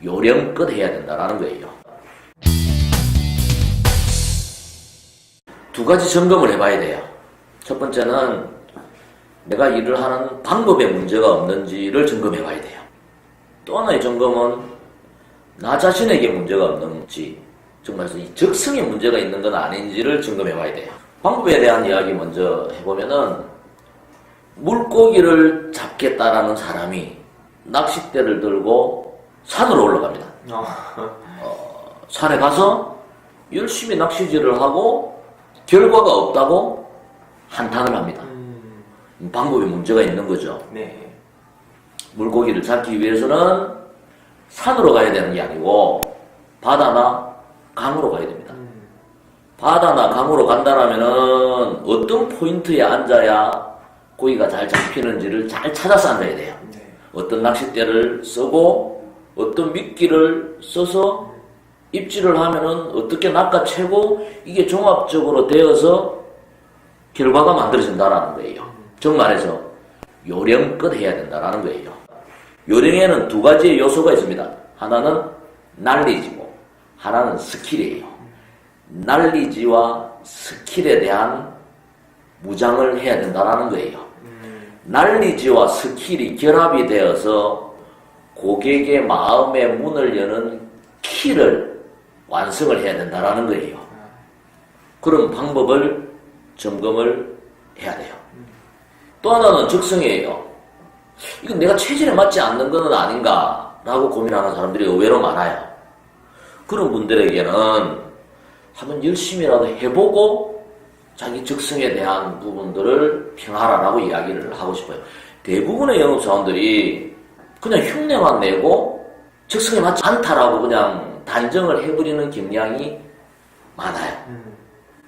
요령껏 해야 된다는 거예요. 두 가지 점검을 해봐야 돼요. 첫 번째는 내가 일을 하는 방법에 문제가 없는지를 점검해봐야 돼요. 또 하나의 점검은 나 자신에게 문제가 없는지, 정말 이 적성에 문제가 있는 건 아닌지를 점검해봐야 돼요. 방법에 대한 이야기 먼저 해보면은, 물고기를 잡겠다라는 사람이 낚싯대를 들고 산으로 올라갑니다. 산에 가서 열심히 낚시질을 하고 결과가 없다고 한탄을 합니다. 방법에 문제가 있는 거죠. 네. 물고기를 잡기 위해서는 산으로 가야 되는 게 아니고 바다나 강으로 가야 됩니다. 바다나 강으로 간다라면은 어떤 포인트에 앉아야 고기가 잘 잡히는지를 잘 찾아서 앉아야 돼요. 네. 어떤 낚싯대를 쓰고 어떤 미끼를 써서 입질을 하면은 어떻게 낚아채고 이게 종합적으로 되어서 결과가 만들어진다라는 거예요. 정말해서 요령껏 해야 된다라는 거예요. 요령에는 두 가지의 요소가 있습니다. 하나는 날리지고 하나는 스킬이에요. 날리지와 스킬에 대한 무장을 해야 된다라는 거예요. 날리지와 스킬이 결합이 되어서 고객의 마음의 문을 여는 키를 완성을 해야 된다라는 거예요. 그런 방법을 점검을 해야 돼요. 또 하나는 적성이에요. 이건 내가 체질에 맞지 않는 것은 아닌가라고 고민하는 사람들이 의외로 많아요. 그런 분들에게는 한번 열심히라도 해보고 자기 적성에 대한 부분들을 평하라라고 이야기를 하고 싶어요. 대부분의 영업사원들이 그냥 흉내만 내고 적성에 맞지 않다라고 그냥 단정을 해버리는 경향이 많아요.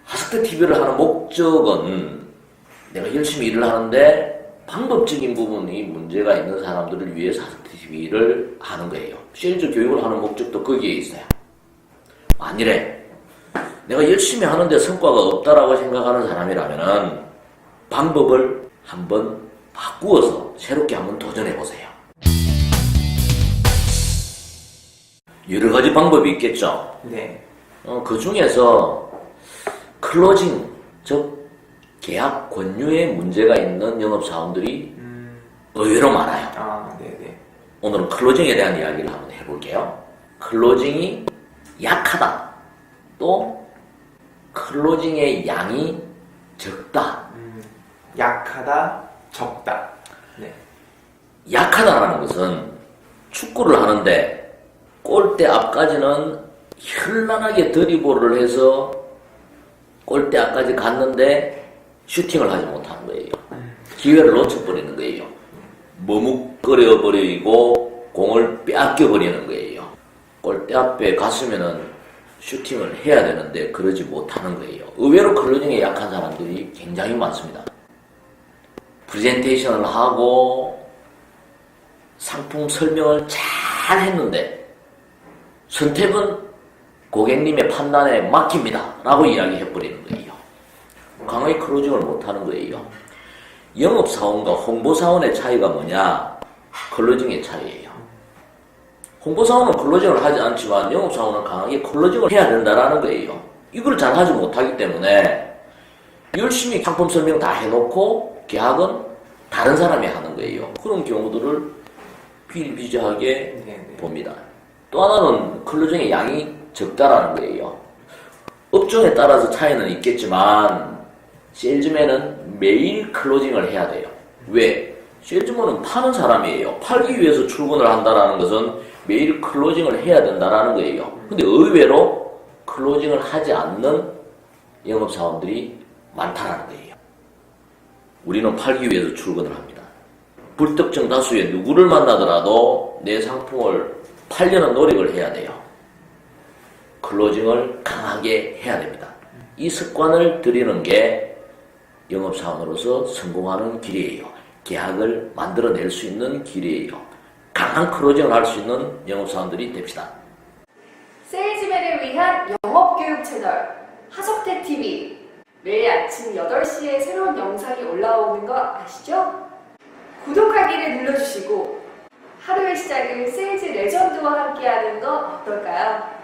하석대 TV를 하는 목적은 내가 열심히 일을 하는데 방법적인 부분이 문제가 있는 사람들을 위해서 하석대 TV를 하는 거예요. 세일즈 교육을 하는 목적도 거기에 있어요. 만일에 내가 열심히 하는데 성과가 없다라고 생각하는 사람이라면은 방법을 한번 바꾸어서 새롭게 한번 도전해 보세요. 여러 가지 방법이 있겠죠. 네. 그 중에서 클로징, 즉 계약 권유에 문제가 있는 영업사원들이 의외로 많아요. 아, 네네. 오늘은 클로징에 대한 이야기를 한번 해볼게요. 클로징이 약하다. 또 클로징의 양이 적다. 약하다, 적다. 네. 약하다라는 것은 축구를 하는데 골대 앞까지는 현란하게 드리블을 해서 골대 앞까지 갔는데 슈팅을 하지 못하는 거예요. 기회를 놓쳐버리는 거예요. 머뭇거려버리고 공을 빼앗겨버리는 거예요. 골대 앞에 갔으면은 슈팅을 해야 되는데 그러지 못하는 거예요. 의외로 클로징에 약한 사람들이 굉장히 많습니다. 프레젠테이션을 하고 상품 설명을 잘 했는데 선택은 고객님의 판단에 맡깁니다 라고 이야기해버리는 거예요. 강하게 클로징을 못하는 거예요. 영업사원과 홍보사원의 차이가 뭐냐? 클로징의 차이예요. 홍보사원은 클로징을 하지 않지만 영업사원은 강하게 클로징을 해야 된다는 거예요. 이걸 잘하지 못하기 때문에 열심히 상품 설명 다 해놓고 계약은 다른 사람이 하는 거예요. 그런 경우들을 비일비재하게 봅니다. 또 하나는 클로징의 양이 적다라는 거예요. 업종에 따라서 차이는 있겠지만 세일즈맨은 매일 클로징을 해야 돼요. 왜? 세일즈맨은 파는 사람이에요. 팔기 위해서 출근을 한다는 것은 매일 클로징을 해야 된다는 거예요. 근데 의외로 클로징을 하지 않는 영업사원들이 많다는 거예요. 우리는 팔기 위해서 출근을 합니다. 불특정 다수의 누구를 만나더라도 내 상품을 팔려는 노력을 해야 돼요. 클로징을 강하게 해야 됩니다. 이 습관을 들이는 게 영업사원으로서 성공하는 길이에요. 계약을 만들어낼 수 있는 길이에요. 강한 클로징을 할 수 있는 영업사원들이 됩시다. 세일즈맨을 위한 영업교육 채널 하석대 TV. 매일 아침 8시에 새로운 영상이 올라오는 거 아시죠? 구독하기를 눌러주시고 하루의 시작을 세일즈 레전드와 함께하는 건 어떨까요?